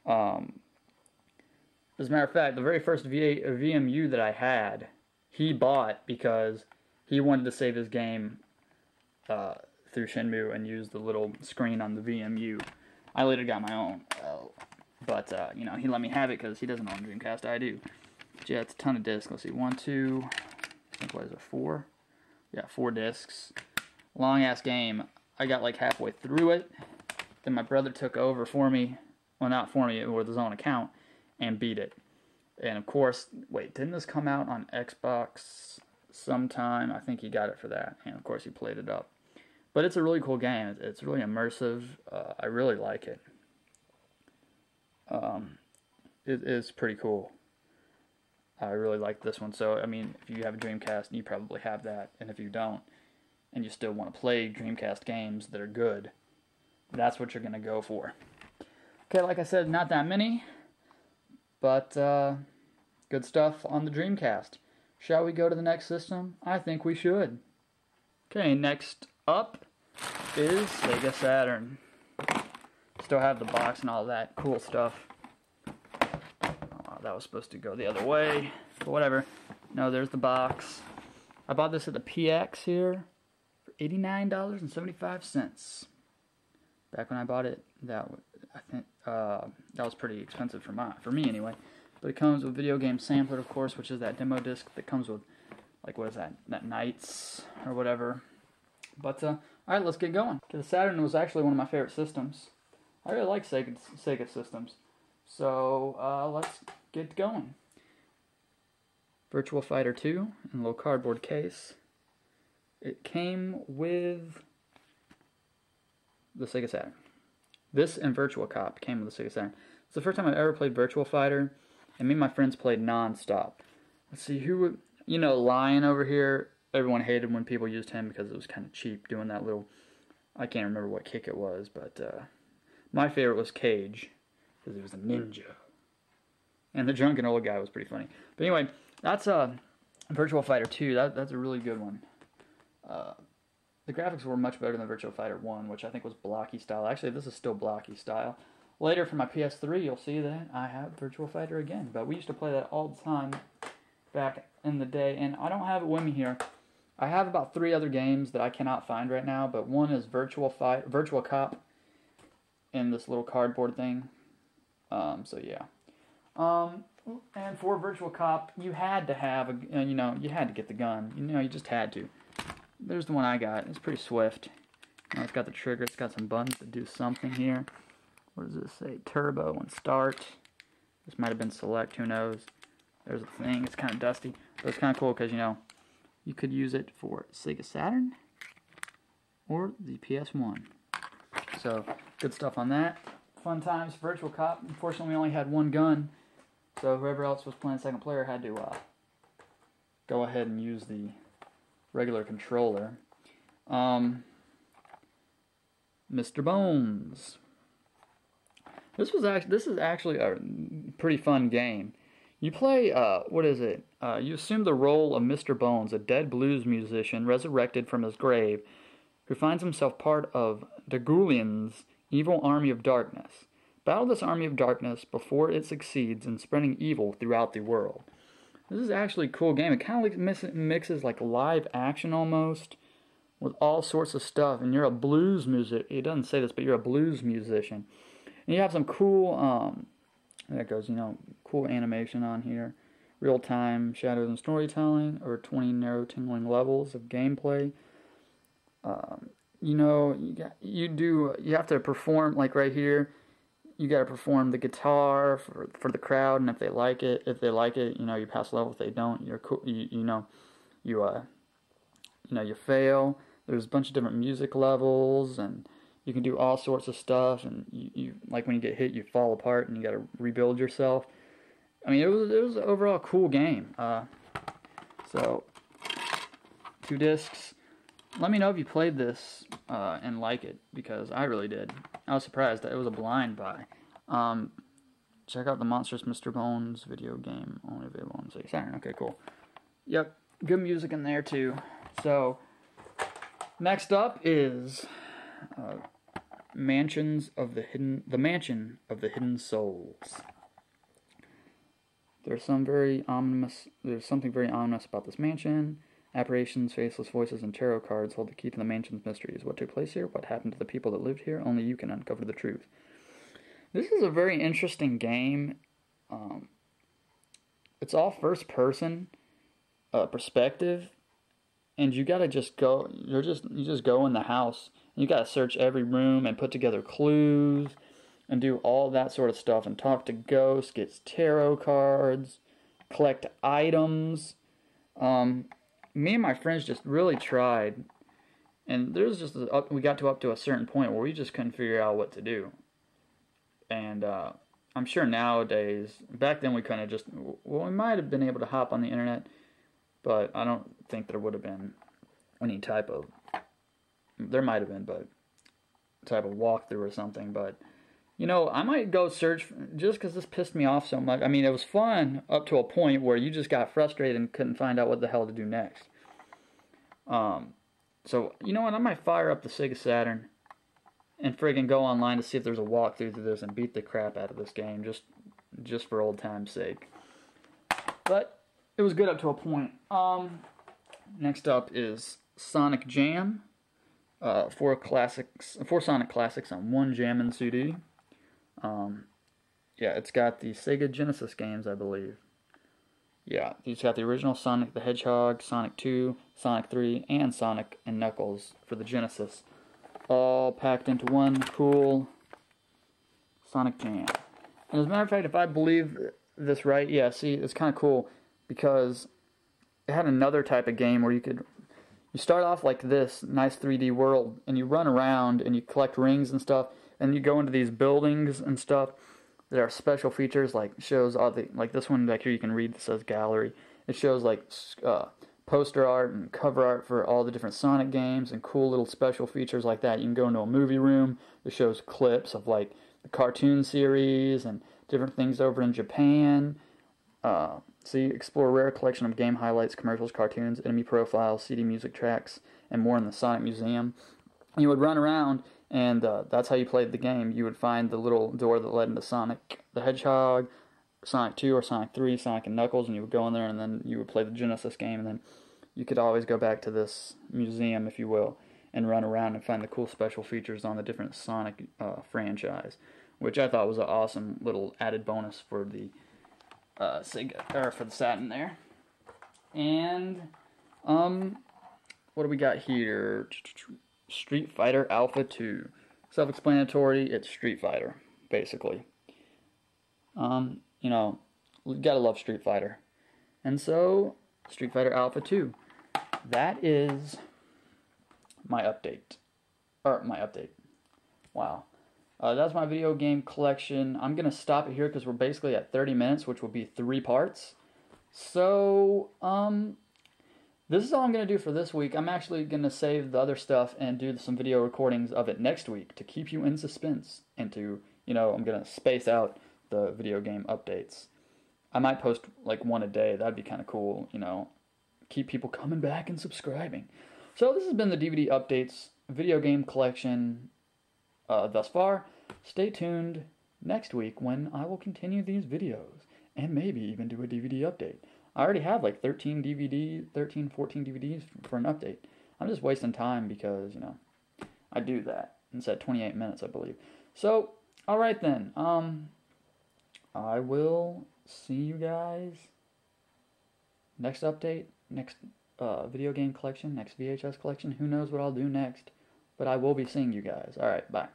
As a matter of fact, the very first VMU that I had, he bought because he wanted to save his game through Shenmue and use the little screen on the VMU. I later got my own, but you know, he let me have it because he doesn't own Dreamcast. I do. But yeah, it's a ton of discs. Let's see, 1, 2, I think what is it, 4? Yeah, 4 discs. Long ass game. I got like halfway through it. Then my brother took over for me. Well, not for me, with his own account, and beat it. And of course, wait, didn't this come out on Xbox sometime? I think he got it for that, and of course he played it up. But it's a really cool game. It's really immersive. I really like it. It is pretty cool. I really like this one. So, I mean, if you have a Dreamcast, you probably have that. And if you don't, and you still want to play Dreamcast games that are good, that's what you're going to go for. Okay, like I said, not that many, but good stuff on the Dreamcast. Shall we go to the next system? I think we should. Okay, next up is Sega Saturn. Still have the box and all that cool stuff. That was supposed to go the other way, but whatever. No, there's the box. I bought this at the PX here for $89.75. Back when I bought it, I think that was pretty expensive for me anyway. But it comes with video game sampler, of course, which is that demo disc that comes with, like, what is that Knights or whatever. But all right, let's get going. The Saturn was actually one of my favorite systems. I really like Sega systems. So let's get going. Virtua Fighter 2 in a little cardboard case. It came with the Sega Saturn. This and Virtua Cop came with the Sega Saturn. It's the first time I've ever played Virtua Fighter, and me and my friends played non-stop. Let's see, who would, you know, Lion over here, everyone hated when people used him because it was kind of cheap doing that little, I can't remember what kick it was, but my favorite was Cage, because he was a ninja. And the drunken old guy was pretty funny. But anyway, that's Virtua Fighter 2. That's a really good one. The graphics were much better than Virtua Fighter 1, which I think was blocky style. Actually, this is still blocky style. Later, for my PS3, you'll see that I have Virtua Fighter again. But we used to play that all the time back in the day. And I don't have it with me here. I have about 3 other games that I cannot find right now. But one is Virtua Cop in this little cardboard thing. So yeah. And for Virtua Cop, you had to have you had to get the gun. You just had to. There's the one I got. It's pretty swift. It's got the trigger. It's got some buttons that do something here. What does this say? Turbo and start. This might have been select. Who knows? There's a thing. It's kind of dusty, but it's kind of cool because you could use it for Sega Saturn or the PS1. So good stuff on that. Fun times. Virtua Cop. Unfortunately, we only had one gun, so whoever else was playing second player had to go ahead and use the regular controller. Mr. Bones. This is actually a pretty fun game. You play what is it? You assume the role of Mr. Bones, a dead blues musician resurrected from his grave, who finds himself part of Dagulion's evil army of darkness. Battle this army of darkness before it succeeds in spreading evil throughout the world. This is actually a cool game. It kind of mixes like live action almost with all sorts of stuff. And you're a blues music. It doesn't say this, but you're a blues musician. And you have some cool, cool animation on here. Real-time shadows and storytelling, or 20 narrow tingling levels of gameplay. You have to perform, like right here, you got to perform the guitar for the crowd, and if they like it, you pass level. If they don't, you're cool. You fail. There's a bunch of different music levels, and you can do all sorts of stuff. And you like when you get hit, you fall apart, and you got to rebuild yourself. I mean, it was an overall cool game. So 2 discs. Let me know if you played this and like it, because I really did. I was surprised that it was a blind buy. Check out the Monstrous Mr. Bones video game, only available on Sega Saturn. Okay, cool. Yep, good music in there too. So, next up is Mansion of the Hidden Souls. There's something very ominous about this mansion. Apparitions, faceless voices, and tarot cards hold the key to the mansion's mysteries. What took place here? What happened to the people that lived here? Only you can uncover the truth. This is a very interesting game. It's all first person perspective, and you gotta just go. You just go in the house, and you gotta search every room and put together clues and do all that sort of stuff and talk to ghosts, get tarot cards, collect items. Me and my friends just really tried, and there's just we got up to a certain point where we just couldn't figure out what to do. And I'm sure nowadays, back then we kind of just, well, we might have been able to hop on the internet, but I don't think there would have been any type of, there might have been, but type of walkthrough or something. But you know, I might go search, just because this pissed me off so much. I mean, it was fun up to a point where you just got frustrated and couldn't find out what the hell to do next. So, you know what, I might fire up the Sega Saturn and friggin' go online to see if there's a walkthrough to this and beat the crap out of this game, just for old time's sake. But it was good up to a point. Next up is Sonic Jam. 4 Sonic classics on one Jammin' CD. Yeah, it's got the Sega Genesis games, I believe. Yeah, it's got the original Sonic the Hedgehog, Sonic 2, Sonic 3, and Sonic and Knuckles for the Genesis. All packed into one cool Sonic Jam. And as a matter of fact, if I believe this right, yeah, see, it's kind of cool because it had another type of game where you start off like this nice 3D world, and you run around and you collect rings and stuff, and you go into these buildings and stuff. There are special features, like shows all the, like this one back here you can read that says gallery. It shows like poster art and cover art for all the different Sonic games and cool little special features like that. You can go into a movie room that shows clips of like the cartoon series and different things over in Japan. So you explore a rare collection of game highlights, commercials, cartoons, enemy profiles, CD music tracks, and more in the Sonic Museum. You would run around, and that's how you played the game. You would find the little door that led into Sonic the Hedgehog, Sonic 2 or Sonic 3, Sonic and Knuckles, and you would go in there, and then you would play the Genesis game, and then you could always go back to this museum, if you will, and run around and find the cool special features on the different Sonic franchise, which I thought was an awesome little added bonus for the Sega, or for the Saturn there. And what do we got here? Street Fighter Alpha 2. Self-explanatory, it's Street Fighter, basically. You know, you gotta love Street Fighter. And so, Street Fighter Alpha 2. That is my update. Wow. That's my video game collection. I'm gonna stop it here because we're basically at 30 minutes, which will be 3 parts. So, this is all I'm going to do for this week. I'm actually going to save the other stuff and do some video recordings of it next week to keep you in suspense and to, you know, I'm going to space out the video game updates. I might post like one a day. That'd be kind of cool, you know, keep people coming back and subscribing. So this has been the DVD updates video game collection thus far. Stay tuned next week when I will continue these videos and maybe even do a DVD update. I already have like 14 DVDs for an update. I'm just wasting time because, you know, I do that. It's at 28 minutes, I believe. So, alright then. I will see you guys next update, next video game collection, next VHS collection. Who knows what I'll do next, but I will be seeing you guys. Alright, bye.